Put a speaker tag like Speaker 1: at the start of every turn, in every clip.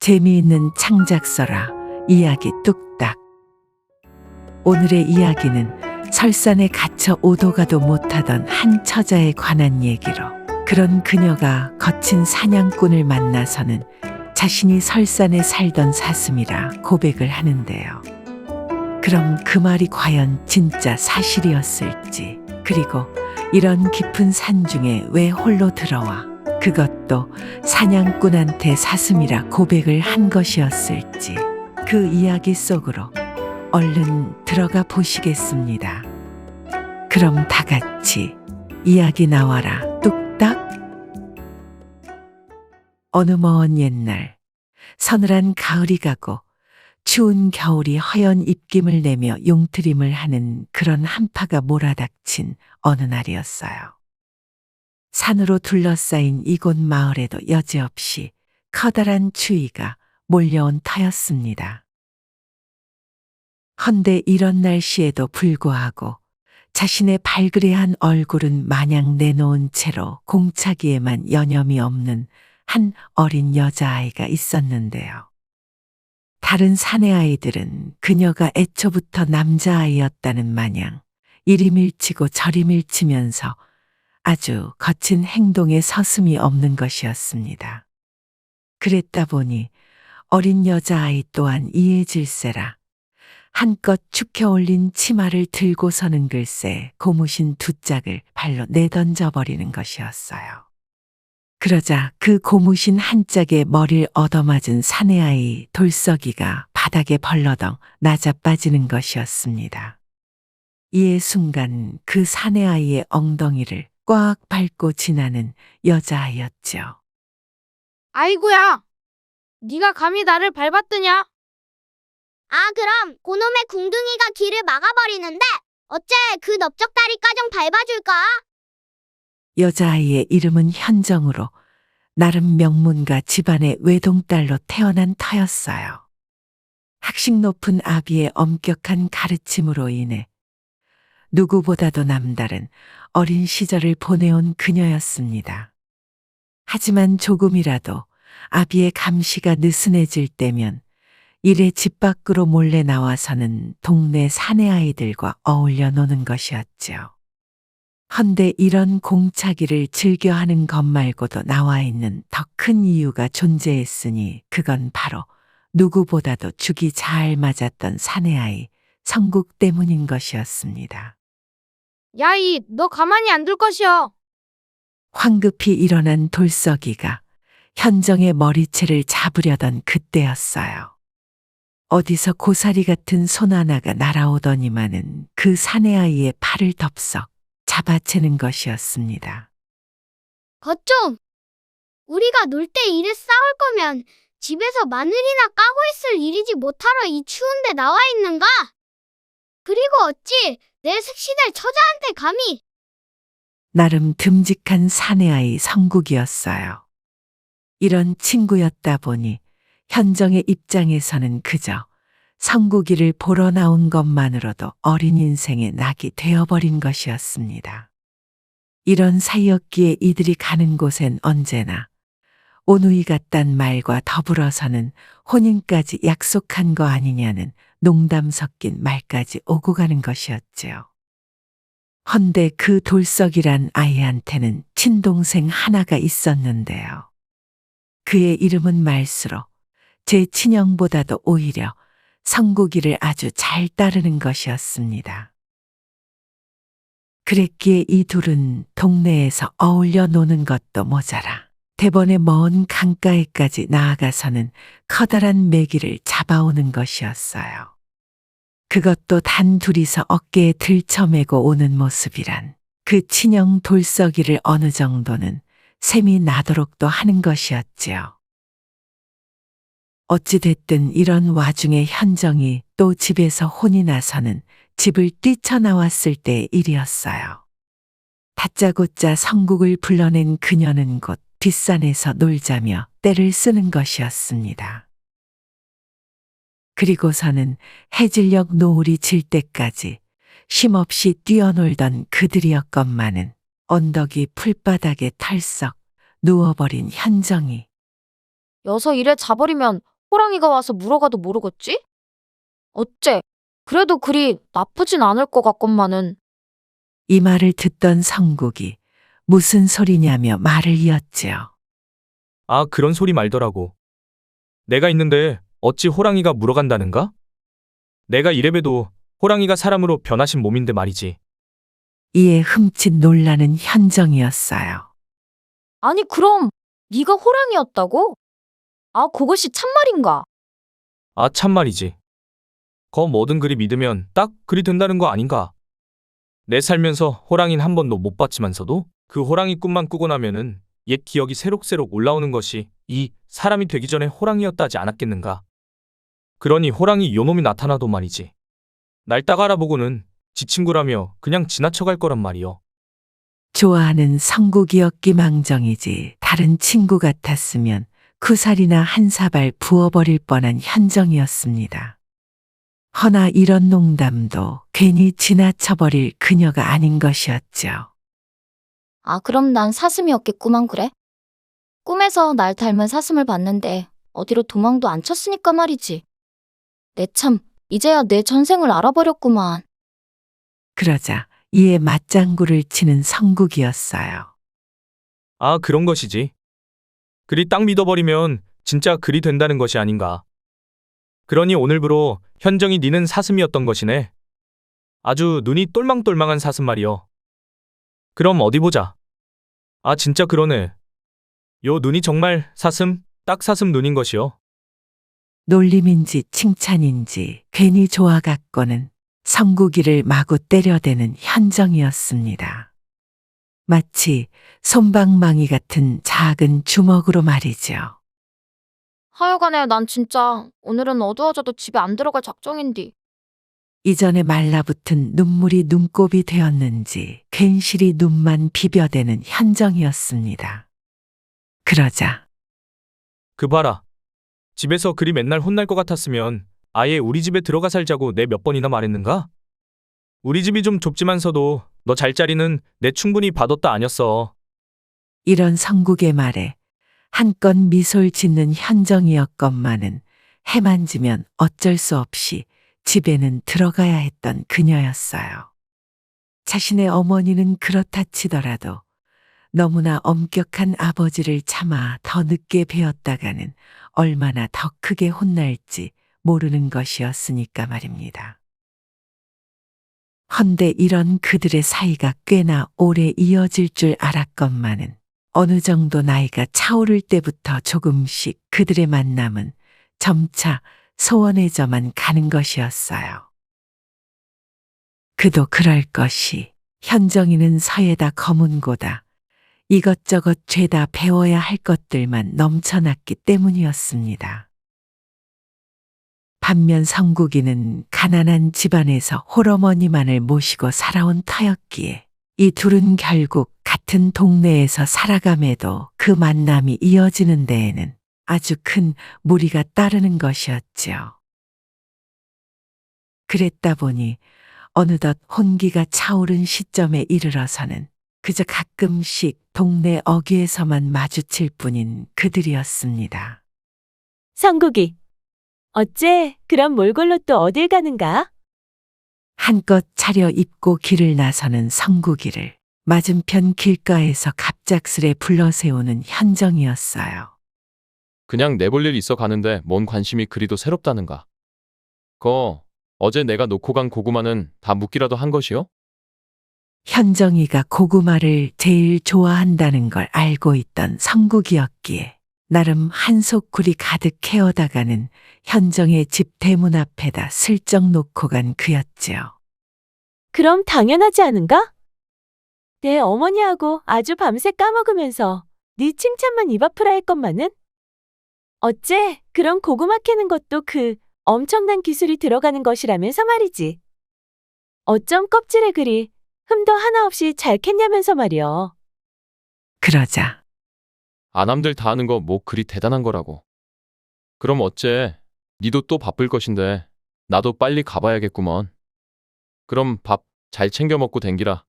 Speaker 1: 재미있는 창작서라 이야기 뚝딱. 오늘의 이야기는 설산에 갇혀 오도 가도 못하던 한 처자에 관한 얘기로, 그런 그녀가 거친 사냥꾼을 만나서는 자신이 설산에 살던 사슴이라 고백을 하는데요. 그럼 그 말이 과연 진짜 사실이었을지, 그리고 이런 깊은 산 중에 왜 홀로 들어와 그것도 사냥꾼한테 사슴이라 고백을 한 것이었을지, 그 이야기 속으로 얼른 들어가 보시겠습니다. 그럼 다 같이 이야기 나와라 뚝딱. 어느 먼 옛날, 서늘한 가을이 가고 추운 겨울이 허연 입김을 내며 용트림을 하는 그런 한파가 몰아닥친 어느 날이었어요. 산으로 둘러싸인 이곳 마을에도 여지없이 커다란 추위가 몰려온 터였습니다. 헌데 이런 날씨에도 불구하고 자신의 발그레한 얼굴은 마냥 내놓은 채로 공차기에만 여념이 없는 한 어린 여자아이가 있었는데요. 다른 사내 아이들은 그녀가 애초부터 남자아이였다는 마냥 이리 밀치고 저리 밀치면서 아주 거친 행동에 서슴이 없는 것이었습니다. 그랬다 보니 어린 여자아이 또한 이해질세라 한껏 축혀 올린 치마를 들고서는 글쎄 고무신 두 짝을 발로 내던져 버리는 것이었어요. 그러자 그 고무신 한 짝에 머리를 얻어맞은 사내아이 돌석이가 바닥에 벌러덩 나자빠지는 것이었습니다. 이에 순간 그 사내아이의 엉덩이를 꽉 밟고 지나는 여자아이였죠.
Speaker 2: 아이고야, 네가 감히 나를 밟았더냐?
Speaker 3: 아, 그럼 고놈의 궁둥이가 길을 막아버리는데 어째 그 넓적다리까정 밟아줄까?
Speaker 1: 여자아이의 이름은 현정으로 나름 명문가 집안의 외동딸로 태어난 터였어요. 학식 높은 아비의 엄격한 가르침으로 인해 누구보다도 남다른 어린 시절을 보내온 그녀였습니다. 하지만 조금이라도 아비의 감시가 느슨해질 때면 이래 집 밖으로 몰래 나와서는 동네 사내 아이들과 어울려 노는 것이었죠. 헌데 이런 공차기를 즐겨하는 것 말고도 나와 있는 더 큰 이유가 존재했으니 그건 바로 누구보다도 죽이 잘 맞았던 사내아이 성국 때문인 것이었습니다.
Speaker 2: 야이, 너 가만히 안 둘 것이여.
Speaker 1: 황급히 일어난 돌석이가 현정의 머리채를 잡으려던 그때였어요. 어디서 고사리 같은 손 하나가 날아오더니만은 그 사내아이의 팔을 덥석 잡아채는 것이었습니다.
Speaker 3: 거좀! 우리가 놀 때 이래 싸울 거면 집에서 마늘이나 까고 있을 일이지 못하러 이 추운데 나와 있는가? 그리고 어찌 내 색시될 처자한테 감히.
Speaker 1: 나름 듬직한 사내아이 성국이었어요. 이런 친구였다 보니 현정의 입장에서는 그저 성국이를 보러 나온 것만으로도 어린 인생의 낙이 되어버린 것이었습니다. 이런 사이였기에 이들이 가는 곳엔 언제나 오누이 같단 말과 더불어서는 혼인까지 약속한 거 아니냐는 농담 섞인 말까지 오고 가는 것이었지요. 헌데 그 돌석이란 아이한테는 친동생 하나가 있었는데요. 그의 이름은 말수로 제 친형보다도 오히려 성국이를 아주 잘 따르는 것이었습니다. 그랬기에 이 둘은 동네에서 어울려 노는 것도 모자라 대번에 먼 강가에까지 나아가서는 커다란 메기를 잡아오는 것이었어요. 그것도 단 둘이서 어깨에 들쳐매고 오는 모습이란 그 친형 돌석이를 어느 정도는 셈이 나도록도 하는 것이었지요. 어찌됐든 이런 와중에 현정이 또 집에서 혼이 나서는 집을 뛰쳐나왔을 때의 일이었어요. 다짜고짜 성국을 불러낸 그녀는 곧 뒷산에서 놀자며 때를 쓰는 것이었습니다. 그리고서는 해질녘 노을이 질 때까지 쉼없이 뛰어놀던 그들이었건만은 언덕이 풀바닥에 털썩 누워버린 현정이
Speaker 2: 여서 이래 자버리면 호랑이가 와서 물어가도 모르겠지? 어째? 그래도 그리 나쁘진 않을 것 같건만은.
Speaker 1: 이 말을 듣던 성국이 무슨 소리냐며 말을 이었지요.
Speaker 4: 아, 그런 소리 말더라고. 내가 있는데 어찌 호랑이가 물어간다는가? 내가 이래봬도 호랑이가 사람으로 변하신 몸인데 말이지.
Speaker 1: 이에 흠칫 놀라는 현정이었어요.
Speaker 2: 아니 그럼 네가 호랑이였다고? 아 그것이 참말인가?
Speaker 4: 아, 참말이지. 거 뭐든 그리 믿으면 딱 그리 된다는 거 아닌가? 내 살면서 호랑이는 한 번도 못 봤지만서도 그 호랑이 꿈만 꾸고 나면은 옛 기억이 새록새록 올라오는 것이 이 사람이 되기 전에 호랑이였다지 않았겠는가? 그러니 호랑이 요놈이 나타나도 말이지. 날 딱 알아보고는 지 친구라며 그냥 지나쳐갈 거란 말이요.
Speaker 1: 좋아하는 성국이었기망정이지 다른 친구 같았으면 구살이나 한 사발 부어버릴 뻔한 현정이었습니다. 허나 이런 농담도 괜히 지나쳐버릴 그녀가 아닌 것이었죠.
Speaker 5: 아, 그럼 난 사슴이었겠구만 그래? 꿈에서 날 닮은 사슴을 봤는데 어디로 도망도 안 쳤으니까 말이지. 내 참, 이제야 내 전생을 알아버렸구만.
Speaker 1: 그러자 이에 맞장구를 치는 성국이었어요.
Speaker 4: 아, 그런 것이지. 그리 딱 믿어버리면 진짜 그리 된다는 것이 아닌가. 그러니 오늘부로 현정이 니는 사슴이었던 것이네. 아주 눈이 똘망똘망한 사슴 말이여. 그럼 어디 보자. 아, 진짜 그러네. 요 눈이 정말 사슴, 딱 사슴 눈인 것이여.
Speaker 1: 놀림인지 칭찬인지 괜히 좋아갔고는 성국이를 마구 때려대는 현정이었습니다. 마치 솜방망이 같은 작은 주먹으로 말이죠.
Speaker 2: 하여간에 난 진짜 오늘은 어두워져도 집에 안 들어갈 작정인디.
Speaker 1: 이전에 말라붙은 눈물이 눈곱이 되었는지 괜시리 눈만 비벼대는 현정이었습니다. 그러자
Speaker 4: 그 봐라. 집에서 그리 맨날 혼날 것 같았으면 아예 우리 집에 들어가 살자고 내 몇 번이나 말했는가? 우리 집이 좀 좁지만서도 너 잘자리는 내 충분히 봐뒀다 아니었어.
Speaker 1: 이런 성국의 말에 한껏 미소를 짓는 현정이었건만은 해만 지면 어쩔 수 없이 집에는 들어가야 했던 그녀였어요. 자신의 어머니는 그렇다 치더라도 너무나 엄격한 아버지를 참아 더 늦게 배웠다가는 얼마나 더 크게 혼날지 모르는 것이었으니까 말입니다. 헌데 이런 그들의 사이가 꽤나 오래 이어질 줄 알았건만은 어느 정도 나이가 차오를 때부터 조금씩 그들의 만남은 점차 소원해져만 가는 것이었어요. 그도 그럴 것이 현정이는 서예다 검은고다 이것저것 죄다 배워야 할 것들만 넘쳐났기 때문이었습니다. 반면 성국이는 가난한 집안에서 홀어머니만을 모시고 살아온 터였기에 이 둘은 결국 같은 동네에서 살아감에도 그 만남이 이어지는 데에는 아주 큰 무리가 따르는 것이었지요. 그랬다 보니 어느덧 혼기가 차오른 시점에 이르러서는 그저 가끔씩 동네 어귀에서만 마주칠 뿐인 그들이었습니다.
Speaker 6: 성국이, 어째 그럼 몰골로 또 어딜 가는가?
Speaker 1: 한껏 차려입고 길을 나서는 성국이를 맞은편 길가에서 갑작스레 불러세우는 현정이었어요.
Speaker 7: 그냥 내볼 일 있어 가는데 뭔 관심이 그리도 새롭다는가. 어제 내가 놓고 간 고구마는 다 묵기라도 한 것이요?
Speaker 1: 현정이가 고구마를 제일 좋아한다는 걸 알고 있던 성국이었기에 나름 한속구리 가득 캐어다가는 현정의 집 대문 앞에다 슬쩍 놓고 간 그였지요.
Speaker 6: 그럼 당연하지 않은가? 내 어머니하고 아주 밤새 까먹으면서 네 칭찬만 입 아프라 했건만은? 어째 그런 고구마 캐는 것도 그 엄청난 기술이 들어가는 것이라면서 말이지. 어쩜 껍질에 그리 흠도 하나 없이 잘 캤냐면서 말이여.
Speaker 1: 그러자
Speaker 7: 아남들 다 하는 거 뭐 그리 대단한 거라고. 그럼 어째 니도 또 바쁠 것인데 나도 빨리 가봐야겠구먼. 그럼 밥 잘 챙겨 먹고 댕기라.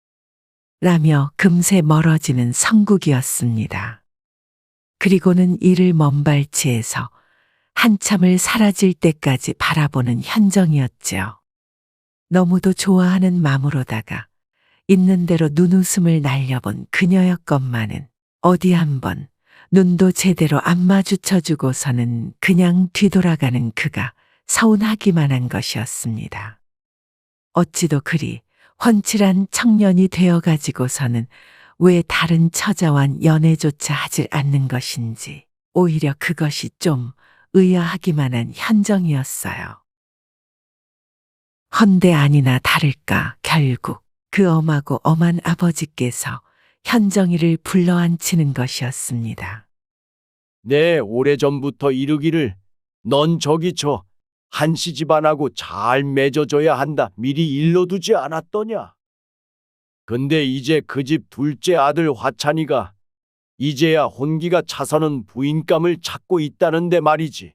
Speaker 1: 라며 금세 멀어지는 성국이었습니다. 그리고는 이를 먼발치에서 한참을 사라질 때까지 바라보는 현정이었지요. 너무도 좋아하는 마음으로다가 있는 대로 눈웃음을 날려본 그녀였건만은 어디 한번 눈도 제대로 안 마주쳐주고서는 그냥 뒤돌아가는 그가 서운하기만 한 것이었습니다. 어찌도 그리 훤칠한 청년이 되어가지고서는 왜 다른 처자와 연애조차 하질 않는 것인지 오히려 그것이 좀 의아하기만 한 현정이었어요. 헌데 아니나 다를까 결국 그 엄하고 엄한 아버지께서 현정이를 불러앉히는 것이었습니다.
Speaker 8: 네, 오래전부터 이르기를 넌 저기 저 한씨 집안하고 잘 맺어줘야 한다 미리 일러두지 않았더냐. 근데 이제 그 집 둘째 아들 화찬이가 이제야 혼기가 차서는 부인감을 찾고 있다는데 말이지.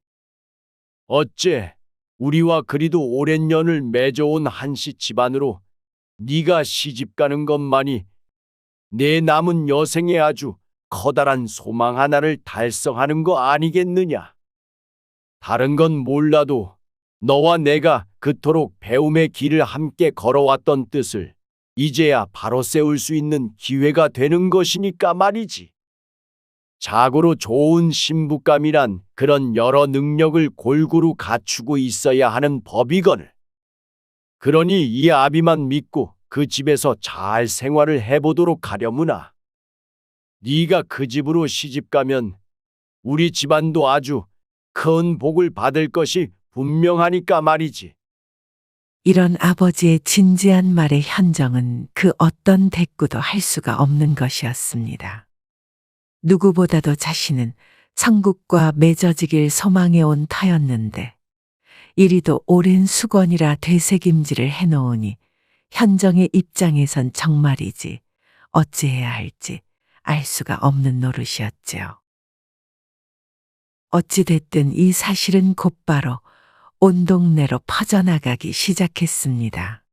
Speaker 8: 어째 우리와 그리도 오랜 년을 맺어온 한씨 집안으로 네가 시집가는 것만이 내 남은 여생에 아주 커다란 소망 하나를 달성하는 거 아니겠느냐. 다른 건 몰라도 너와 내가 그토록 배움의 길을 함께 걸어왔던 뜻을 이제야 바로 세울 수 있는 기회가 되는 것이니까 말이지. 자고로 좋은 신부감이란 그런 여러 능력을 골고루 갖추고 있어야 하는 법이거늘. 그러니 이 아비만 믿고 그 집에서 잘 생활을 해보도록 하려무나. 네가 그 집으로 시집가면 우리 집안도 아주 큰 복을 받을 것이 분명하니까 말이지.
Speaker 1: 이런 아버지의 진지한 말에 현정은 그 어떤 대꾸도 할 수가 없는 것이었습니다. 누구보다도 자신은 성국과 맺어지길 소망해온 터였는데 이리도 오랜 수건이라 되새김질을 해놓으니 현정의 입장에선 정말이지 어찌해야 할지 알 수가 없는 노릇이었지요. 어찌됐든 이 사실은 곧바로 온 동네로 퍼져나가기 시작했습니다.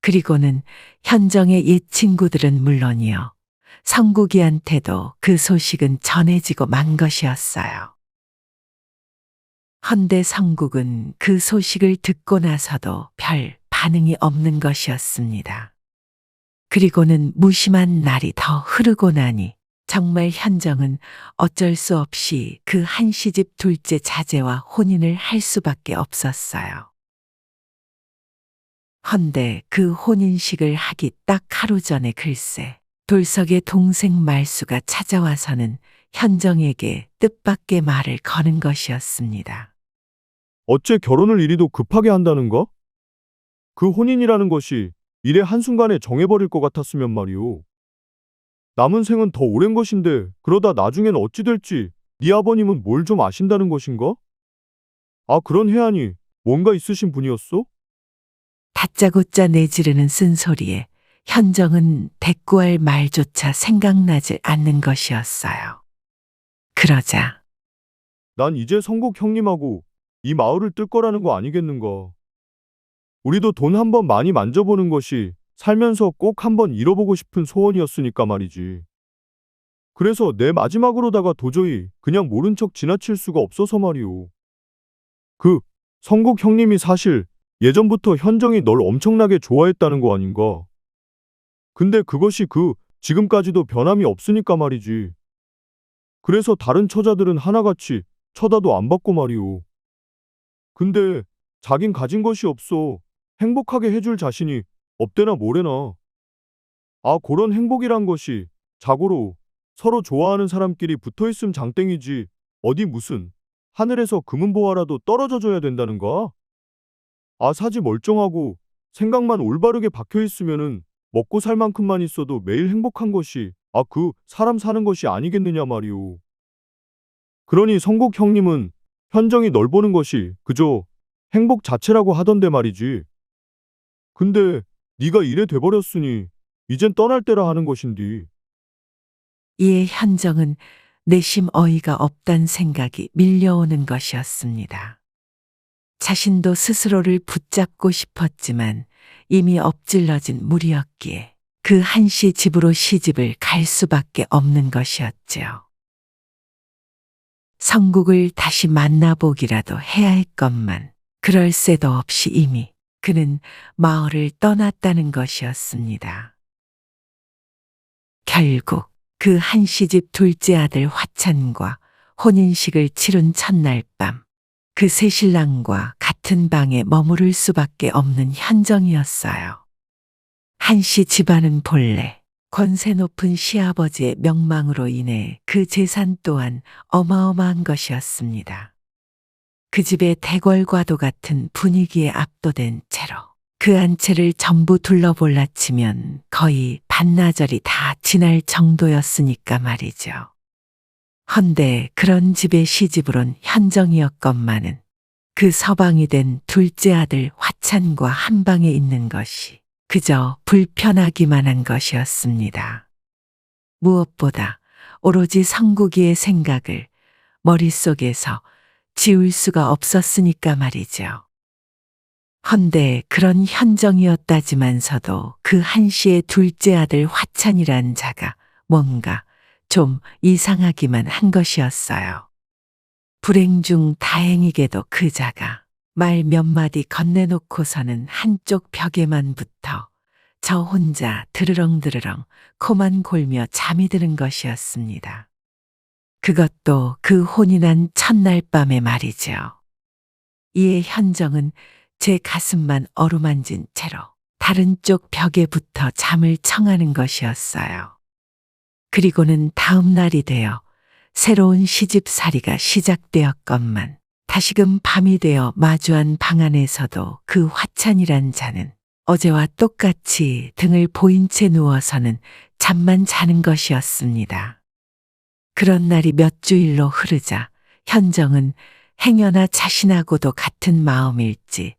Speaker 1: 그리고는 현정의 옛 친구들은 물론이요. 성국이한테도 그 소식은 전해지고 만 것이었어요. 헌데 성국은 그 소식을 듣고 나서도 별 반응이 없는 것이었습니다. 그리고는 무심한 날이 더 흐르고 나니 정말 현정은 어쩔 수 없이 그 한시집 둘째 자제와 혼인을 할 수밖에 없었어요. 헌데 그 혼인식을 하기 딱 하루 전에 글쎄 돌석의 동생 말수가 찾아와서는 현정에게 뜻밖의 말을 거는 것이었습니다.
Speaker 9: 어째 결혼을 이리도 급하게 한다는가? 그 혼인이라는 것이 이래 한순간에 정해버릴 것 같았으면 말이오. 남은 생은 더 오랜 것인데 그러다 나중엔 어찌 될지 네 아버님은 뭘 좀 아신다는 것인가? 아, 그런 해안이 뭔가 있으신 분이었소?
Speaker 1: 다짜고짜 내지르는 쓴소리에 현정은 대꾸할 말조차 생각나질 않는 것이었어요. 그러자
Speaker 9: 난 이제 성국 형님하고 이 마을을 뜰 거라는 거 아니겠는가? 우리도 돈 한번 많이 만져보는 것이 살면서 꼭 한번 잃어보고 싶은 소원이었으니까 말이지. 그래서 내 마지막으로다가 도저히 그냥 모른 척 지나칠 수가 없어서 말이오. 그 성국 형님이 사실 예전부터 현정이 널 엄청나게 좋아했다는 거 아닌가? 근데 그것이 지금까지도 변함이 없으니까 말이지. 그래서 다른 처자들은 하나같이 쳐다도 안 받고 말이오. 근데 자긴 가진 것이 없어 행복하게 해줄 자신이 없대나 뭐래나. 아, 그런 행복이란 것이 자고로 서로 좋아하는 사람끼리 붙어있음 장땡이지 어디 무슨 하늘에서 금은보화라도 떨어져줘야 된다는가? 아, 사지 멀쩡하고 생각만 올바르게 박혀있으면은 먹고 살 만큼만 있어도 매일 행복한 것이 사람 사는 것이 아니겠느냐 말이오. 그러니 성국 형님은 현정이 널 보는 것이 그저 행복 자체라고 하던데 말이지. 근데 네가 이래 돼버렸으니 이젠 떠날 때라 하는 것인디.
Speaker 1: 이에 현정은 내심 어이가 없단 생각이 밀려오는 것이었습니다. 자신도 스스로를 붙잡고 싶었지만 이미 엎질러진 물이었기에 그 한씨 집으로 시집을 갈 수밖에 없는 것이었지요. 성국을 다시 만나보기라도 해야 했건만 그럴 새도 없이 이미 그는 마을을 떠났다는 것이었습니다. 결국 그 한시집 둘째 아들 화찬과 혼인식을 치룬 첫날 밤, 그 새 신랑과 같은 방에 머무를 수밖에 없는 현정이었어요. 한씨 집안은 본래 권세 높은 시아버지의 명망으로 인해 그 재산 또한 어마어마한 것이었습니다. 그 집의 대궐과도 같은 분위기에 압도된 채로 그 안채를 전부 둘러볼라치면 거의 반나절이 다 지날 정도였으니까 말이죠. 헌데 그런 집의 시집으론 현정이었건만은 그 서방이 된 둘째 아들 화찬과 한 방에 있는 것이 그저 불편하기만 한 것이었습니다. 무엇보다 오로지 성국이의 생각을 머릿속에서 지울 수가 없었으니까 말이죠. 헌데 그런 현정이었다지만서도 그 한씨의 둘째 아들 화찬이란 자가 뭔가 좀 이상하기만 한 것이었어요. 불행 중 다행이게도 그 자가 말 몇 마디 건네놓고서는 한쪽 벽에만 붙어 저 혼자 드르렁드르렁 코만 골며 잠이 드는 것이었습니다. 그것도 그 혼인한 첫날 밤에 말이죠. 이에 현정은 제 가슴만 어루만진 채로 다른 쪽 벽에 붙어 잠을 청하는 것이었어요. 그리고는 다음 날이 되어 새로운 시집살이가 시작되었건만 다시금 밤이 되어 마주한 방 안에서도 그 화찬이란 자는 어제와 똑같이 등을 보인 채 누워서는 잠만 자는 것이었습니다. 그런 날이 몇 주일로 흐르자 현정은 행여나 자신하고도 같은 마음일지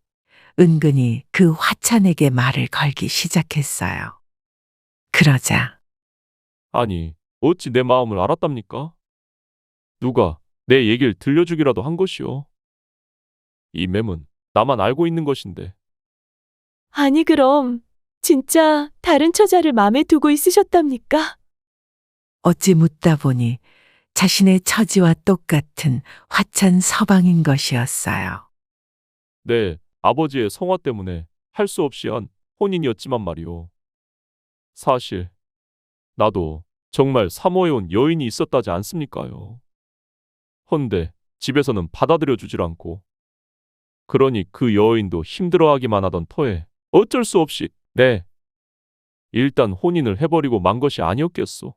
Speaker 1: 은근히 그 화찬에게 말을 걸기 시작했어요. 그러자
Speaker 7: 아니, 어찌 내 마음을 알았답니까? 누가 내 얘기를 들려주기라도 한 것이오. 이 맴은 나만 알고 있는 것인데.
Speaker 6: 아니 그럼 진짜 다른 처자를 맘에 두고 있으셨답니까?
Speaker 1: 어찌 묻다 보니 자신의 처지와 똑같은 화찬 서방인 것이었어요.
Speaker 7: 내 아버지의 성화 때문에 할 수 없이 한 혼인이었지만 말이오. 사실 나도 정말 사모해온 여인이 있었다지 않습니까요? 헌데 집에서는 받아들여 주질 않고 그러니 그 여인도 힘들어하기만 하던 터에 어쩔 수 없이 일단 혼인을 해버리고 만 것이 아니었겠소.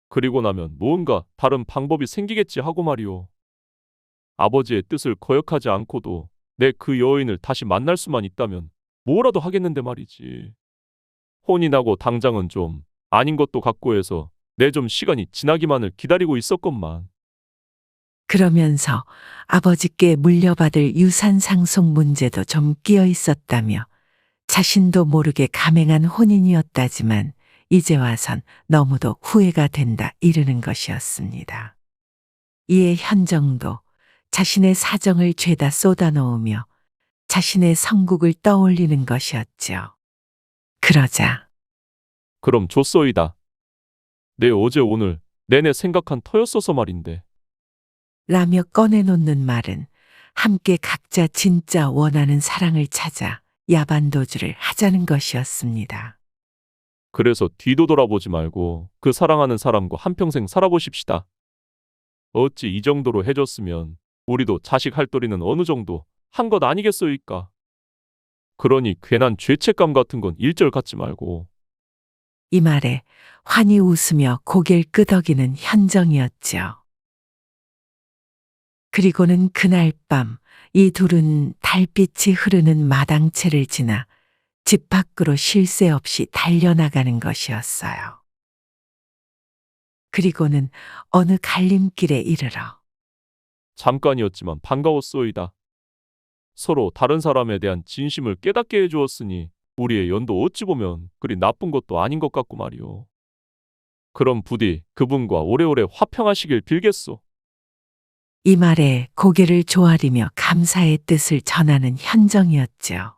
Speaker 7: 그리고 나면 무언가 다른 방법이 생기겠지 하고 말이오. 아버지의 뜻을 거역하지 않고도 내 그 여인을 다시 만날 수만 있다면 뭐라도 하겠는데 말이지. 혼인하고 당장은 좀 아닌 것도 같고 해서 내 좀 시간이 지나기만을 기다리고 있었건만.
Speaker 1: 그러면서 아버지께 물려받을 유산 상속 문제도 좀 끼어 있었다며 자신도 모르게 감행한 혼인이었다지만 이제 와선 너무도 후회가 된다 이르는 것이었습니다. 이에 현정도 자신의 사정을 죄다 쏟아놓으며 자신의 성국을 떠올리는 것이었죠. 그러자
Speaker 7: 그럼 좋소이다. 내 어제 오늘 내내 생각한 터였어서 말인데.
Speaker 1: 라며 꺼내놓는 말은 함께 각자 진짜 원하는 사랑을 찾아 야반도주를 하자는 것이었습니다.
Speaker 7: 그래서 뒤도 돌아보지 말고 그 사랑하는 사람과 한평생 살아보십시다. 어찌 이 정도로 해줬으면 우리도 자식 할도리는 어느 정도 한 것 아니겠소이까. 그러니 괜한 죄책감 같은 건 일절 갖지 말고.
Speaker 1: 이 말에 환히 웃으며 고개를 끄덕이는 현정이었죠. 그리고는 그날 밤 이 둘은 달빛이 흐르는 마당채를 지나 집 밖으로 쉴 새 없이 달려나가는 것이었어요. 그리고는 어느 갈림길에 이르러
Speaker 7: 잠깐이었지만 반가웠소이다. 서로 다른 사람에 대한 진심을 깨닫게 해주었으니 우리의 연도 어찌 보면 그리 나쁜 것도 아닌 것 같고 말이오. 그럼 부디 그분과 오래오래 화평하시길 빌겠소.
Speaker 1: 이 말에 고개를 조아리며 감사의 뜻을 전하는 현정이었죠.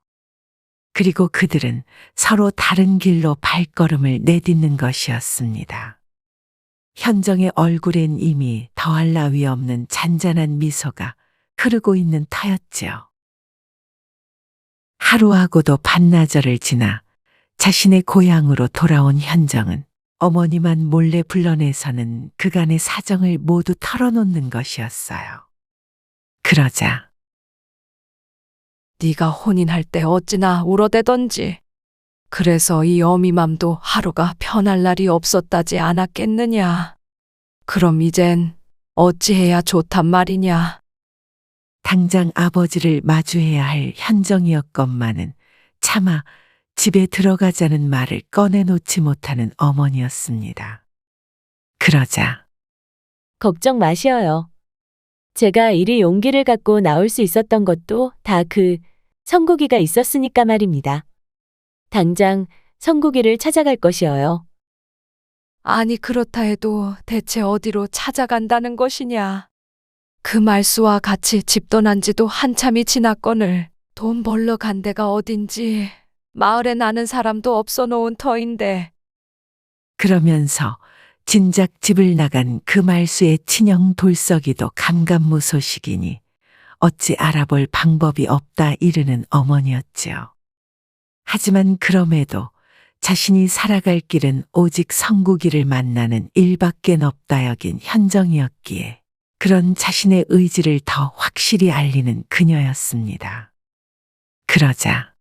Speaker 1: 그리고 그들은 서로 다른 길로 발걸음을 내딛는 것이었습니다. 현정의 얼굴엔 이미 더할 나위 없는 잔잔한 미소가 흐르고 있는 터였지요. 하루하고도 반나절을 지나 자신의 고향으로 돌아온 현정은 어머니만 몰래 불러내서는 그간의 사정을 모두 털어놓는 것이었어요. 그러자
Speaker 10: 네가 혼인할 때 어찌나 울어대던지. 그래서 이 어미맘도 하루가 편할 날이 없었다지 않았겠느냐. 그럼 이젠 어찌해야 좋단 말이냐.
Speaker 1: 당장 아버지를 마주해야 할 현정이었건만은 차마 집에 들어가자는 말을 꺼내놓지 못하는 어머니였습니다. 그러자
Speaker 6: 걱정 마시어요. 제가 이리 용기를 갖고 나올 수 있었던 것도 다 그 성국이가 있었으니까 말입니다. 당장 성국이를 찾아갈 것이어요.
Speaker 10: 아니 그렇다 해도 대체 어디로 찾아간다는 것이냐. 그 말수와 같이 집 떠난 지도 한참이 지났거늘 돈 벌러 간 데가 어딘지 마을에 나는 사람도 없어 놓은 터인데.
Speaker 1: 그러면서 진작 집을 나간 그 말수의 친형 돌석이도 감감무소식이니 어찌 알아볼 방법이 없다 이르는 어머니였지요. 하지만 그럼에도 자신이 살아갈 길은 오직 성국이를 만나는 일밖에 없다 여긴 현정이었기에 그런 자신의 의지를 더 확실히 알리는 그녀였습니다. 그러자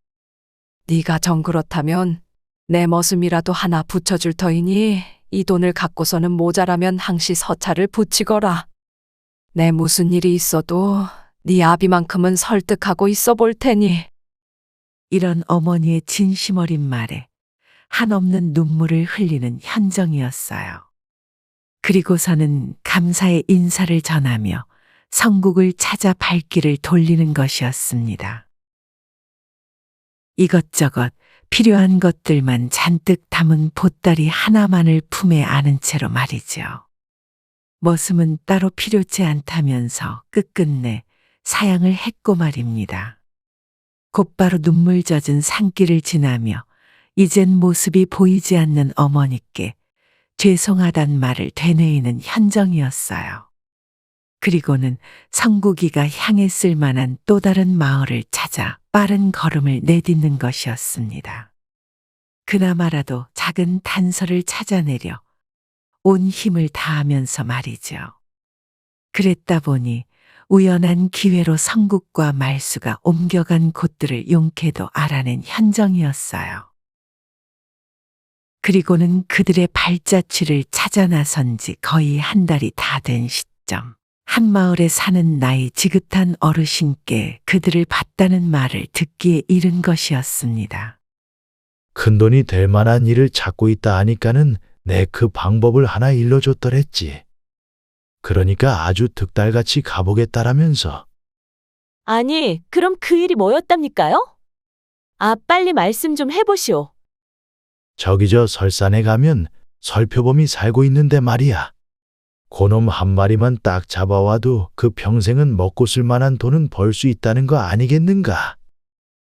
Speaker 10: 네가 정 그렇다면 내 머슴이라도 하나 붙여줄 터이니 이 돈을 갖고서는 모자라면 항시 서찰을 붙이거라. 내 무슨 일이 있어도 네 아비만큼은 설득하고 있어 볼 테니.
Speaker 1: 이런 어머니의 진심 어린 말에 한없는 눈물을 흘리는 현정이었어요. 그리고서는 감사의 인사를 전하며 성국을 찾아 발길을 돌리는 것이었습니다. 이것저것 필요한 것들만 잔뜩 담은 보따리 하나만을 품에 안은 채로 말이죠. 머슴은 따로 필요치 않다면서 끝끝내 사양을 했고 말입니다. 곧바로 눈물 젖은 산길을 지나며 이젠 모습이 보이지 않는 어머니께 죄송하단 말을 되뇌이는 현정이었어요. 그리고는 성국이가 향했을 만한 또 다른 마을을 찾아 빠른 걸음을 내딛는 것이었습니다. 그나마라도 작은 단서를 찾아내려 온 힘을 다하면서 말이죠. 그랬다 보니 우연한 기회로 성국과 말수가 옮겨간 곳들을 용케도 알아낸 현정이었어요. 그리고는 그들의 발자취를 찾아 나선 지 거의 한 달이 다 된 시점, 한 마을에 사는 나이 지긋한 어르신께 그들을 봤다는 말을 듣기에 이른 것이었습니다.
Speaker 11: 큰돈이 될 만한 일을 찾고 있다 하니까는 내 그 방법을 하나 일러줬더랬지. 그러니까 아주 득달같이 가보겠다라면서.
Speaker 6: 아니, 그럼 그 일이 뭐였답니까요? 아, 빨리 말씀 좀 해보시오.
Speaker 11: 저기 저 설산에 가면 설표범이 살고 있는데 말이야. 그놈 한 마리만 딱 잡아와도 그 평생은 먹고 쓸 만한 돈은 벌 수 있다는 거 아니겠는가?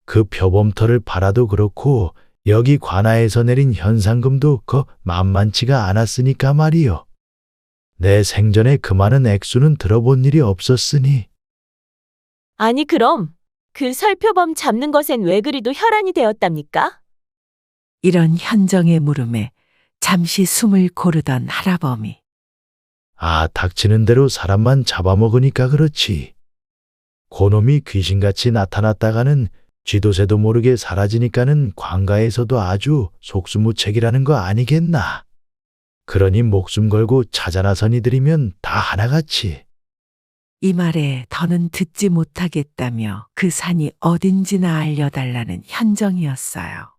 Speaker 11: 그 표범털을 팔아도 그렇고 여기 관아에서 내린 현상금도 만만치가 않았으니까 말이요. 내 생전에 그 많은 액수는 들어본 일이 없었으니.
Speaker 6: 아니, 그럼 그 설표범 잡는 것엔 왜 그리도 혈안이 되었답니까?
Speaker 1: 이런 현정의 물음에 잠시 숨을 고르던 할아범이
Speaker 11: 아, 닥치는 대로 사람만 잡아먹으니까 그렇지. 그놈이 귀신같이 나타났다가는 쥐도새도 모르게 사라지니까는 관가에서도 아주 속수무책이라는 거 아니겠나. 그러니 목숨 걸고 찾아 나선 이들이면 다 하나같이.
Speaker 1: 이 말에 더는 듣지 못하겠다며 그 산이 어딘지나 알려달라는 현정이었어요.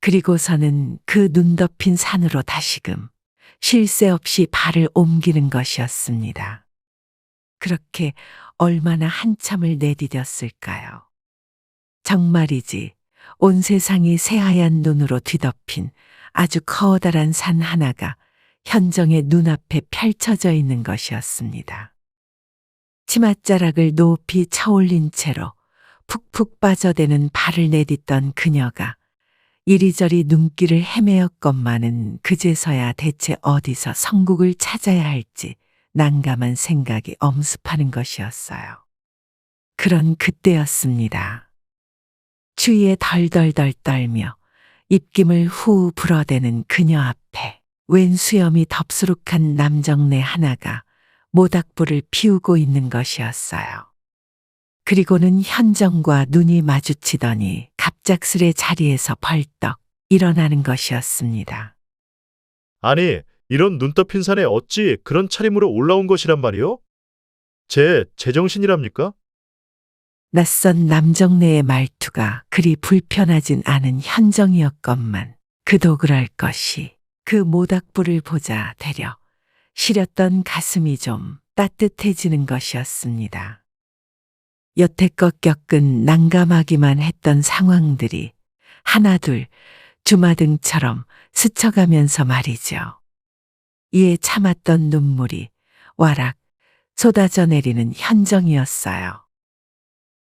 Speaker 1: 그리고서는 그 눈 덮인 산으로 다시금 쉴 새 없이 발을 옮기는 것이었습니다. 그렇게 얼마나 한참을 내디뎠을까요? 정말이지 온 세상이 새하얀 눈으로 뒤덮인 아주 커다란 산 하나가 현정의 눈앞에 펼쳐져 있는 것이었습니다. 치맛자락을 높이 쳐올린 채로 푹푹 빠져대는 발을 내딛던 그녀가 이리저리 눈길을 헤매었건만은 그제서야 대체 어디서 성국을 찾아야 할지 난감한 생각이 엄습하는 것이었어요. 그런 그때였습니다. 추위에 덜덜덜 떨며 입김을 후 불어대는 그녀 앞에 웬 수염이 덥수룩한 남정네 하나가 모닥불을 피우고 있는 것이었어요. 그리고는 현정과 눈이 마주치더니 갑작스레 자리에서 벌떡 일어나는 것이었습니다.
Speaker 9: 아니, 이런 눈 덮인 산에 어찌 그런 차림으로 올라온 것이란 말이오? 제정신이랍니까?
Speaker 1: 낯선 남정네의 말투가 그리 불편하진 않은 현정이었건만 그도 그럴 것이 그 모닥불을 보자 되려 시렸던 가슴이 좀 따뜻해지는 것이었습니다. 여태껏 겪은 난감하기만 했던 상황들이 하나둘 주마등처럼 스쳐가면서 말이죠. 이에 참았던 눈물이 와락 쏟아져 내리는 현정이었어요.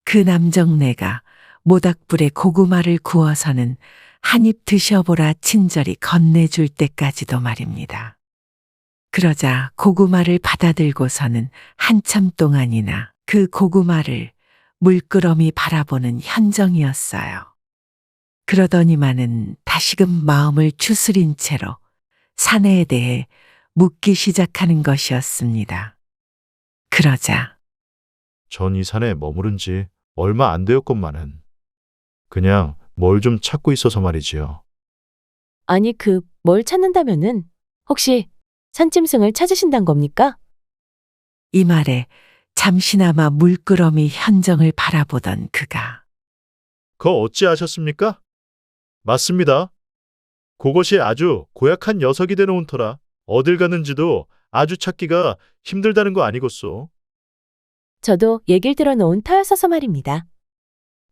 Speaker 1: 그 남정네가 모닥불에 고구마를 구워서는 한 입 드셔보라 친절히 건네줄 때까지도 말입니다. 그러자 고구마를 받아들고서는 한참 동안이나 그 고구마를 물끄러미 바라보는 현정이었어요. 그러더니만은 다시금 마음을 추스린 채로 사내에 대해 묻기 시작하는 것이었습니다. 그러자
Speaker 9: 전 이 산에 머무른 지 얼마 안 되었건만은 그냥 뭘 좀 찾고 있어서 말이지요.
Speaker 6: 아니 뭘 찾는다면은 혹시 산짐승을 찾으신단 겁니까?
Speaker 1: 이 말에 잠시나마 물끄러미 현정을 바라보던 그가
Speaker 9: 그거 어찌 아셨습니까? 맞습니다. 그것이 아주 고약한 녀석이 되놓은 터라 어딜 가는지도 아주 찾기가 힘들다는 거 아니겠소.
Speaker 6: 저도 얘길 들어놓은 터였어서 말입니다.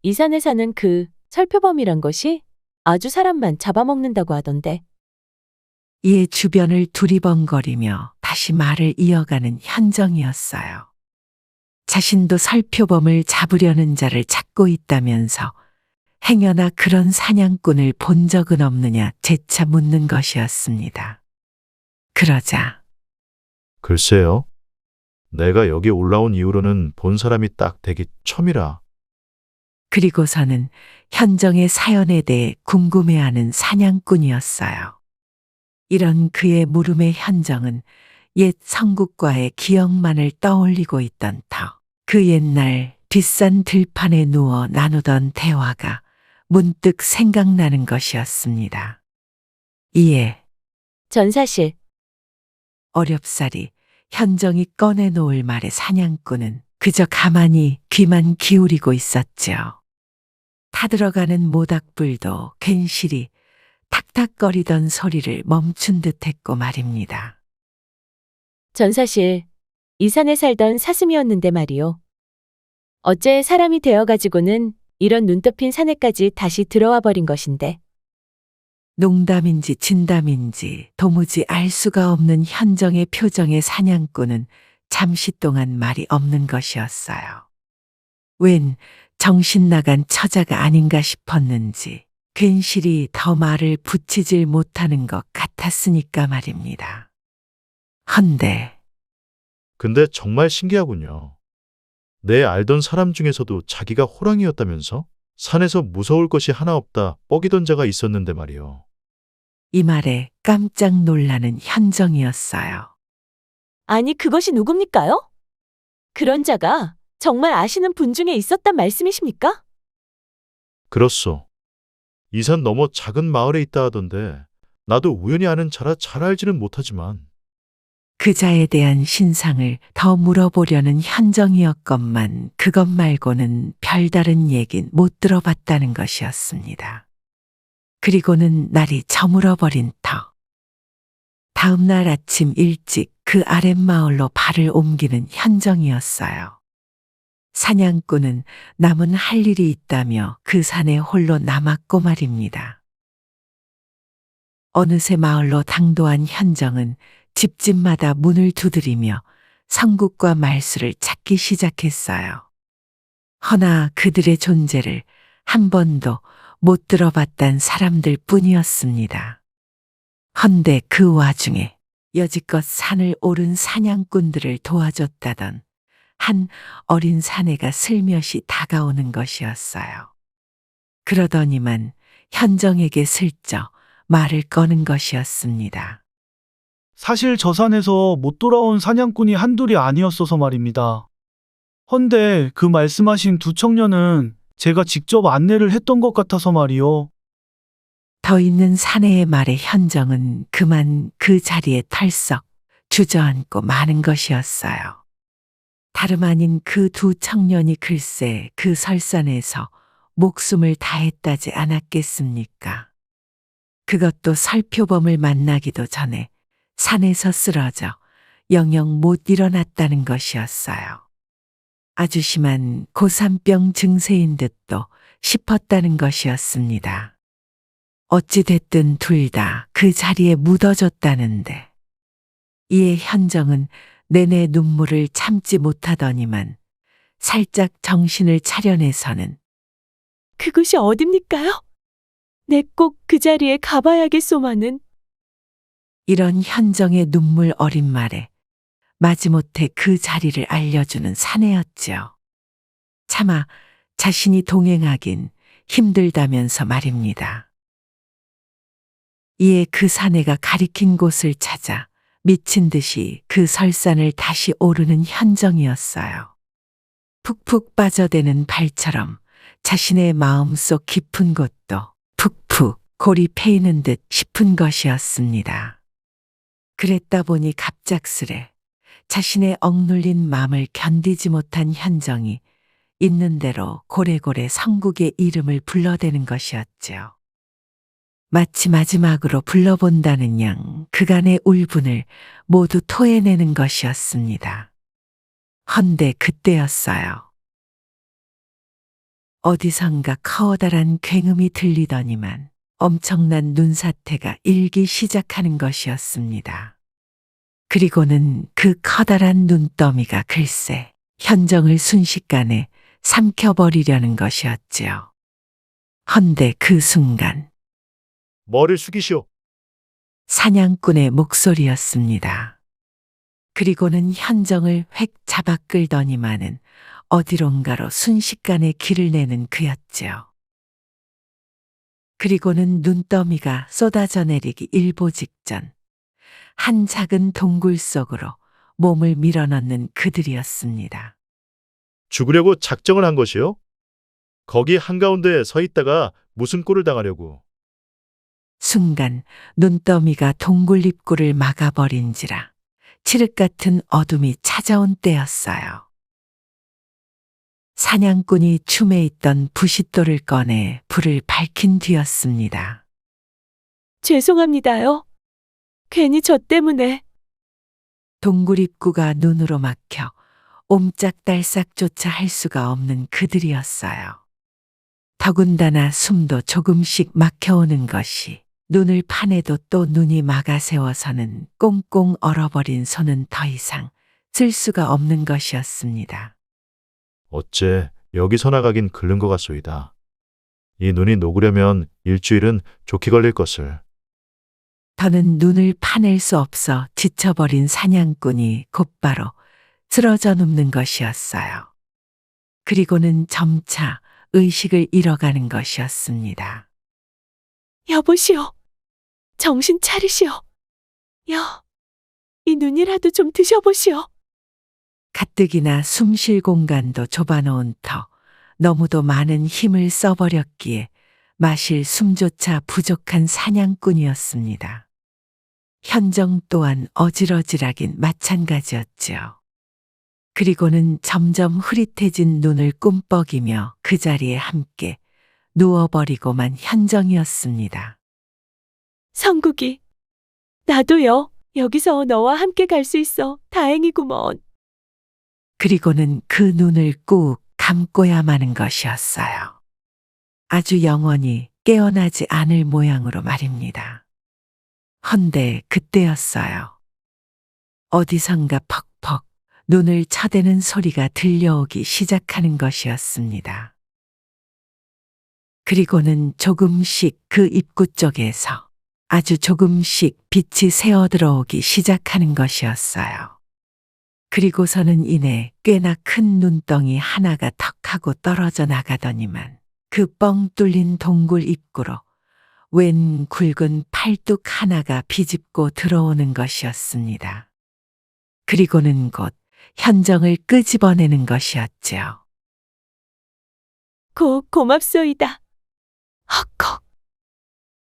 Speaker 6: 이 산에 사는 그 설표범이란 것이 아주 사람만 잡아먹는다고 하던데.
Speaker 1: 이에 주변을 두리번거리며 다시 말을 이어가는 현정이었어요. 자신도 설표범을 잡으려는 자를 찾고 있다면서 행여나 그런 사냥꾼을 본 적은 없느냐 재차 묻는 것이었습니다. 그러자
Speaker 9: 글쎄요. 내가 여기 올라온 이후로는 본 사람이 딱 되기 처음이라.
Speaker 1: 그리고서는 현정의 사연에 대해 궁금해하는 사냥꾼이었어요. 이런 그의 물음에 현정은 옛 성국과의 기억만을 떠올리고 있던 터. 그 옛날 뒷산 들판에 누워 나누던 대화가 문득 생각나는 것이었습니다. 이에
Speaker 6: 전 사실
Speaker 1: 어렵사리 현정이 꺼내놓을 말에 사냥꾼은 그저 가만히 귀만 기울이고 있었죠. 타들어가는 모닥불도 괜시리 탁탁거리던 소리를 멈춘 듯했고 말입니다.
Speaker 6: 전 사실 이 산에 살던 사슴이었는데 말이요. 어째 사람이 되어가지고는 이런 눈 덮인 산에까지 다시 들어와 버린 것인데.
Speaker 1: 농담인지 진담인지 도무지 알 수가 없는 현정의 표정의 사냥꾼은 잠시 동안 말이 없는 것이었어요. 웬 정신 나간 처자가 아닌가 싶었는지 괜시리 더 말을 붙이질 못하는 것 같았으니까 말입니다. 헌데
Speaker 9: 근데 정말 신기하군요. 내 알던 사람 중에서도 자기가 호랑이였다면서? 산에서 무서울 것이 하나 없다 뻐기던 자가 있었는데 말이요.
Speaker 1: 이 말에 깜짝 놀라는 현정이었어요.
Speaker 6: 아니 그것이 누굽니까요? 그런 자가 정말 아시는 분 중에 있었단 말씀이십니까?
Speaker 9: 그렇소. 이 산 너머 작은 마을에 있다 하던데 나도 우연히 아는 자라 잘 알지는 못하지만.
Speaker 1: 그 자에 대한 신상을 더 물어보려는 현정이었건만 그것 말고는 별다른 얘긴 못 들어봤다는 것이었습니다. 그리고는 날이 저물어버린 터. 다음 날 아침 일찍 그 아랫마을로 발을 옮기는 현정이었어요. 사냥꾼은 남은 할 일이 있다며 그 산에 홀로 남았고 말입니다. 어느새 마을로 당도한 현정은 집집마다 문을 두드리며 성국과 말수를 찾기 시작했어요. 허나 그들의 존재를 한 번도 못 들어봤단 사람들 뿐이었습니다. 헌데 그 와중에 여지껏 산을 오른 사냥꾼들을 도와줬다던 한 어린 사내가 슬며시 다가오는 것이었어요. 그러더니만 현정에게 슬쩍 말을 꺼는 것이었습니다.
Speaker 12: 사실 저 산에서 못 돌아온 사냥꾼이 한둘이 아니었어서 말입니다. 헌데 그 말씀하신 두 청년은 제가 직접 안내를 했던 것 같아서 말이요.
Speaker 1: 더 있는 사내의 말에 현정은 그만 그 자리에 털썩 주저앉고 마는 것이었어요. 다름 아닌 그 두 청년이 글쎄 그 설산에서 목숨을 다했다지 않았겠습니까? 그것도 설표범을 만나기도 전에 산에서 쓰러져 영영 못 일어났다는 것이었어요. 아주 심한 고산병 증세인 듯도 싶었다는 것이었습니다. 어찌됐든 둘 다 그 자리에 묻어졌다는데 이에 현정은 내내 눈물을 참지 못하더니만 살짝 정신을 차려내서는
Speaker 6: 그곳이 어딥니까요? 내 꼭 그 자리에 가봐야겠소마는.
Speaker 1: 이런 현정의 눈물 어린 말에 마지못해 그 자리를 알려주는 사내였지요. 차마 자신이 동행하긴 힘들다면서 말입니다. 이에 그 사내가 가리킨 곳을 찾아 미친 듯이 그 설산을 다시 오르는 현정이었어요. 푹푹 빠져드는 발처럼 자신의 마음속 깊은 곳도 푹푹 골이 패이는 듯 싶은 것이었습니다. 그랬다 보니 갑작스레 자신의 억눌린 마음을 견디지 못한 현정이 있는 대로 고래고래 성국의 이름을 불러대는 것이었지요. 마치 마지막으로 불러본다는 양 그간의 울분을 모두 토해내는 것이었습니다. 헌데 그때였어요. 어디선가 커다란 굉음이 들리더니만 엄청난 눈사태가 일기 시작하는 것이었습니다. 그리고는 그 커다란 눈더미가 글쎄 현정을 순식간에 삼켜버리려는 것이었지요. 헌데 그 순간
Speaker 11: 머리를 숙이시오.
Speaker 1: 사냥꾼의 목소리였습니다. 그리고는 현정을 획 잡아 끌더니만은 어디론가로 순식간에 길을 내는 그였지요. 그리고는 눈더미가 쏟아져 내리기 일보 직전 한 작은 동굴 속으로 몸을 밀어넣는 그들이었습니다.
Speaker 11: 죽으려고 작정을 한 것이요? 거기 한가운데에 서 있다가 무슨 꼴을 당하려고.
Speaker 1: 순간 눈더미가 동굴 입구를 막아버린지라 칠흑 같은 어둠이 찾아온 때였어요. 사냥꾼이 춤에 있던 부싯돌을 꺼내 불을 밝힌 뒤였습니다.
Speaker 6: 죄송합니다요. 괜히 저 때문에.
Speaker 1: 동굴 입구가 눈으로 막혀 옴짝달싹조차 할 수가 없는 그들이었어요. 더군다나 숨도 조금씩 막혀오는 것이 눈을 파내도 또 눈이 막아세워서는 꽁꽁 얼어버린 손은 더 이상 쓸 수가 없는 것이었습니다.
Speaker 11: 어째 여기서 나가긴 글른 것 같소이다. 이 눈이 녹으려면 일주일은 좋게 걸릴 것을.
Speaker 1: 더는 눈을 파낼 수 없어 지쳐버린 사냥꾼이 곧바로 쓰러져 눕는 것이었어요. 그리고는 점차 의식을 잃어가는 것이었습니다.
Speaker 6: 여보시오. 정신 차리시오. 이 눈이라도 좀 드셔보시오.
Speaker 1: 가뜩이나 숨 쉴 공간도 좁아놓은 터 너무도 많은 힘을 써버렸기에 마실 숨조차 부족한 사냥꾼이었습니다. 현정 또한 어질어질하긴 마찬가지였지요. 그리고는 점점 흐릿해진 눈을 꿈뻑이며 그 자리에 함께 누워버리고만 현정이었습니다.
Speaker 6: 성국이. 나도요. 여기서 너와 함께 갈 수 있어. 다행이구먼.
Speaker 1: 그리고는 그 눈을 꾹 감고야 마는 것이었어요. 아주 영원히 깨어나지 않을 모양으로 말입니다. 헌데 그때였어요. 어디선가 퍽퍽 눈을 쳐대는 소리가 들려오기 시작하는 것이었습니다. 그리고는 조금씩 그 입구 쪽에서 아주 조금씩 빛이 새어 들어오기 시작하는 것이었어요. 그리고서는 이내 꽤나 큰 눈덩이 하나가 턱 하고 떨어져 나가더니만 그 뻥 뚫린 동굴 입구로 웬 굵은 팔뚝 하나가 비집고 들어오는 것이었습니다. 그리고는 곧 현정을 끄집어내는 것이었지요.
Speaker 6: 고맙소이다. 헉헉.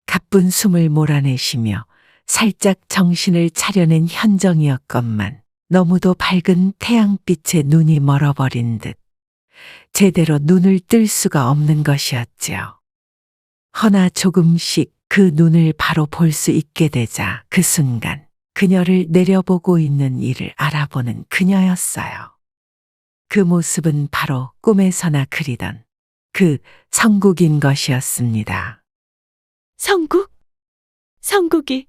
Speaker 1: 가쁜 숨을 몰아내시며 살짝 정신을 차려낸 현정이었건만 너무도 밝은 태양빛에 눈이 멀어버린 듯 제대로 눈을 뜰 수가 없는 것이었지요. 허나 조금씩 그 눈을 바로 볼 수 있게 되자 그 순간 그녀를 내려보고 있는 이를 알아보는 그녀였어요. 그 모습은 바로 꿈에서나 그리던 그 성국인 것이었습니다.
Speaker 6: 성국? 성국이.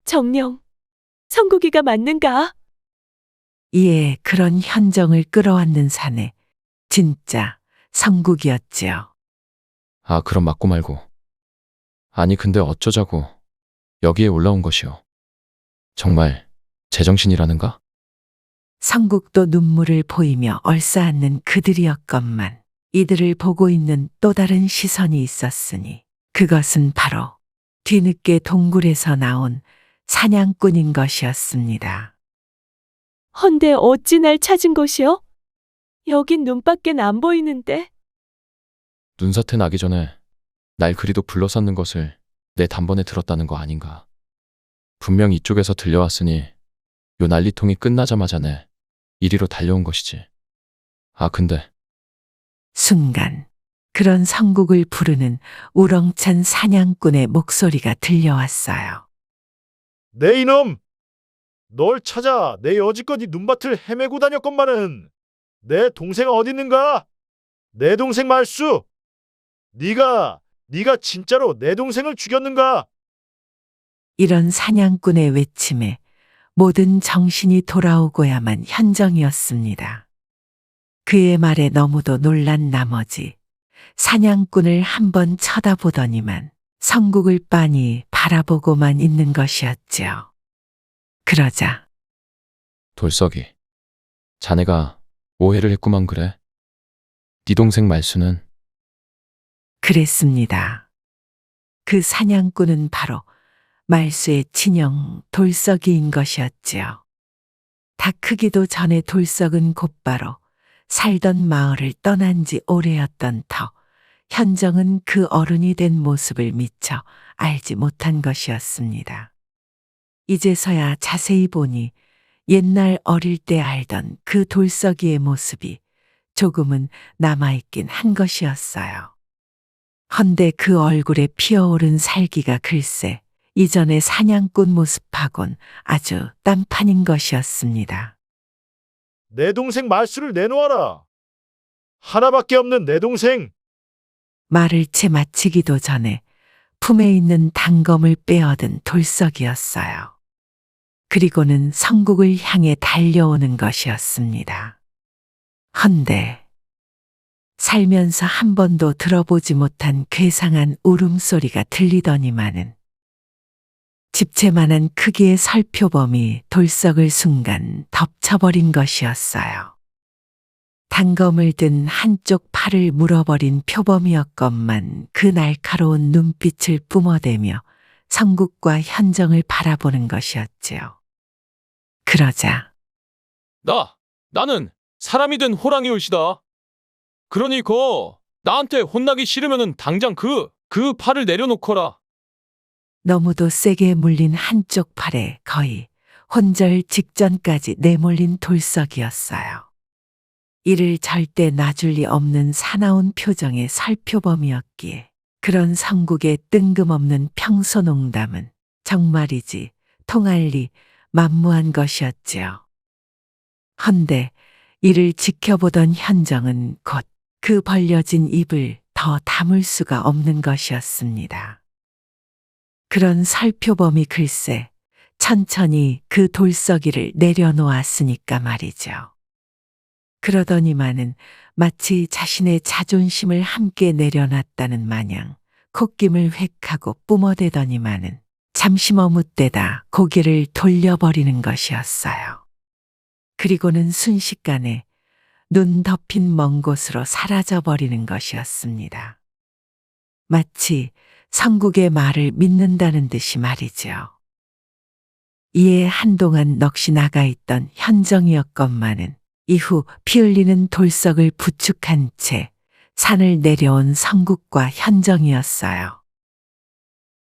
Speaker 6: 정녕, 성국이가 맞는가?
Speaker 1: 이에 그런 현정을 끌어안는 사내 진짜 성국이었지요.
Speaker 7: 아, 그럼 맞고 말고. 아니, 근데 어쩌자고 여기에 올라온 것이오. 정말 제정신이라는가?
Speaker 1: 성국도 눈물을 보이며 얼싸안는 그들이었건만 이들을 보고 있는 또 다른 시선이 있었으니 그것은 바로 뒤늦게 동굴에서 나온 사냥꾼인 것이었습니다.
Speaker 6: 헌데 어찌 날 찾은 것이오? 여긴 눈밖엔 안 보이는데.
Speaker 7: 눈사태 나기 전에 날 그리도 불러섰는 것을 내 단번에 들었다는 거 아닌가. 분명 이쪽에서 들려왔으니 요 난리통이 끝나자마자 이리로 달려온 것이지. 아, 근데
Speaker 1: 순간 그런 성국을 부르는 우렁찬 사냥꾼의 목소리가 들려왔어요.
Speaker 9: 내 이놈! 널 찾아 내 여지껏 이 눈밭을 헤매고 다녔건만은 내 동생 어디 있는가? 내 동생 말수! 네가 진짜로 내 동생을 죽였는가?
Speaker 1: 이런 사냥꾼의 외침에 모든 정신이 돌아오고야만 현정이었습니다. 그의 말에 너무도 놀란 나머지 사냥꾼을 한번 쳐다보더니만 성국을 빤히 바라보고만 있는 것이었지요. 그러자
Speaker 7: 돌석이, 자네가 오해를 했구만 그래. 네 동생 말수는
Speaker 1: 그랬습니다. 그 사냥꾼은 바로 말수의 친형 돌석이인 것이었지요. 다 크기도 전에 돌석은 곧바로 살던 마을을 떠난 지 오래였던 터 현정은 그 어른이 된 모습을 미처 알지 못한 것이었습니다. 이제서야 자세히 보니 옛날 어릴 때 알던 그 돌석이의 모습이 조금은 남아있긴 한 것이었어요. 헌데 그 얼굴에 피어오른 살기가 글쎄 이전의 사냥꾼 모습하곤 아주 딴판인 것이었습니다.
Speaker 9: 내 동생 말수를 내놓아라. 하나밖에 없는 내 동생.
Speaker 1: 말을 채 마치기도 전에 품에 있는 단검을 빼어든 돌석이었어요. 그리고는 성국을 향해 달려오는 것이었습니다. 헌데 살면서 한 번도 들어보지 못한 괴상한 울음소리가 들리더니만은 집채만한 크기의 설표범이 돌석을 순간 덮쳐버린 것이었어요. 단검을 든 한쪽 팔을 물어버린 표범이었건만 그 날카로운 눈빛을 뿜어대며 성국과 현정을 바라보는 것이었지요. 그러자
Speaker 7: 나는 사람이 된 호랑이 올시다. 그러니 나한테 혼나기 싫으면은 당장 그 팔을 내려놓거라.
Speaker 1: 너무도 세게 물린 한쪽 팔에 거의 혼절 직전까지 내몰린 돌석이었어요. 이를 절대 놔줄 리 없는 사나운 표정의 설표범이었기에 그런 성국의 뜬금없는 평소 농담은 정말이지 통할 리 만무한 것이었지요. 헌데 이를 지켜보던 현정은 곧 그 벌려진 입을 더 다물 수가 없는 것이었습니다. 그런 설표범이 글쎄 천천히 그 돌석이를 내려놓았으니까 말이죠. 그러더니만은 마치 자신의 자존심을 함께 내려놨다는 마냥 콧김을 획하고 뿜어대더니만은 잠시 머뭇대다 고개를 돌려버리는 것이었어요. 그리고는 순식간에 눈 덮인 먼 곳으로 사라져버리는 것이었습니다. 마치 성국의 말을 믿는다는 듯이 말이죠. 이에 한동안 넋이 나가 있던 현정이었건만은 이후 피 흘리는 돌석을 부축한 채 산을 내려온 성국과 현정이었어요.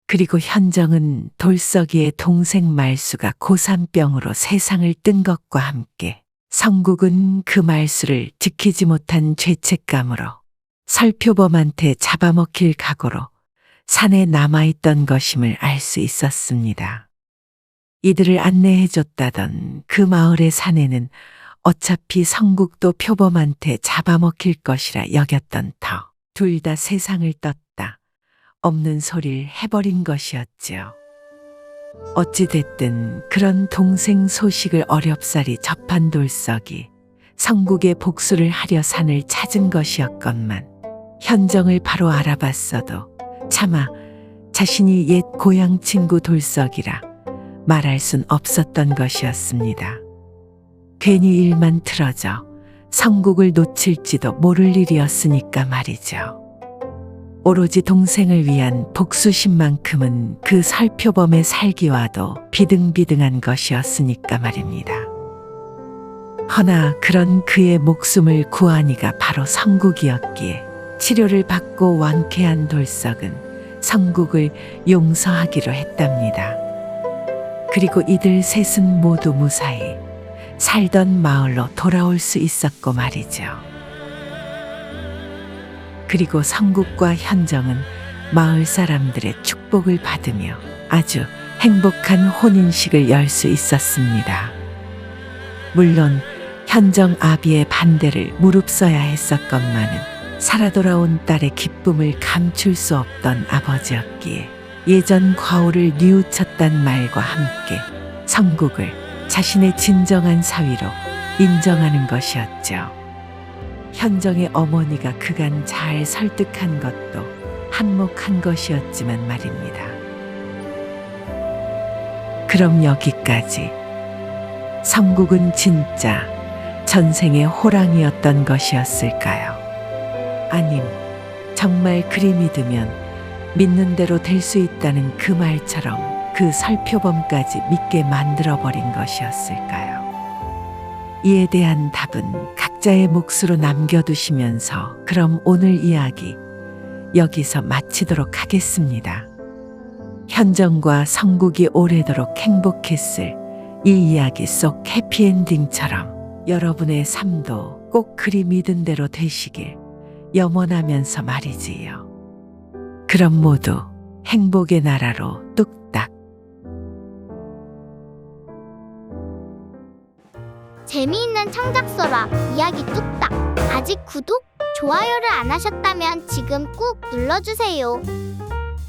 Speaker 1: 그리고 현정은 돌석이의 동생 말수가 고산병으로 세상을 뜬 것과 함께 성국은 그 말수를 지키지 못한 죄책감으로 설표범한테 잡아먹힐 각오로 산에 남아있던 것임을 알 수 있었습니다. 이들을 안내해줬다던 그 마을의 사내는 어차피 성국도 표범한테 잡아먹힐 것이라 여겼던 터 둘 다 세상을 떴다. 없는 소리를 해버린 것이었지요. 어찌됐든 그런 동생 소식을 어렵사리 접한 돌석이 성국의 복수를 하려 산을 찾은 것이었건만 현정을 바로 알아봤어도 차마 자신이 옛 고향 친구 돌석이라 말할 순 없었던 것이었습니다. 괜히 일만 틀어져 성국을 놓칠지도 모를 일이었으니까 말이죠. 오로지 동생을 위한 복수심만큼은 그 설표범의 살기와도 비등비등한 것이었으니까 말입니다. 허나 그런 그의 목숨을 구한 이가 바로 성국이었기에 치료를 받고 완쾌한 돌석은 성국을 용서하기로 했답니다. 그리고 이들 셋은 모두 무사히 살던 마을로 돌아올 수 있었고 말이죠. 그리고 성국과 현정은 마을 사람들의 축복을 받으며 아주 행복한 혼인식을 열 수 있었습니다. 물론 현정 아비의 반대를 무릅써야 했었건만은 살아 돌아온 딸의 기쁨을 감출 수 없던 아버지였기에 예전 과오를 뉘우쳤단 말과 함께 성국을 자신의 진정한 사위로 인정하는 것이었죠. 현정의 어머니가 그간 잘 설득한 것도 한몫한 것이었지만 말입니다. 그럼 여기까지 성국은 진짜 전생의 호랑이였던 것이었을까요? 아님 정말 그리 믿으면 믿는 대로 될 수 있다는 그 말처럼 그 설표범까지 믿게 만들어버린 것이었을까요? 이에 대한 답은 각자의 몫으로 남겨두시면서 그럼 오늘 이야기 여기서 마치도록 하겠습니다. 현정과 성국이 오래도록 행복했을 이 이야기 속 해피엔딩처럼 여러분의 삶도 꼭 그리 믿은 대로 되시길 염원하면서 말이지요. 그럼 모두 행복의 나라로 뚝딱.
Speaker 3: 재미있는 창작설화 이야기 뚝딱. 아직 구독, 좋아요를 안 하셨다면 지금 꾹 눌러주세요.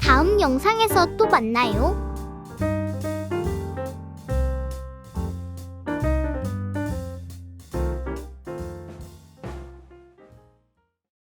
Speaker 3: 다음 영상에서 또 만나요.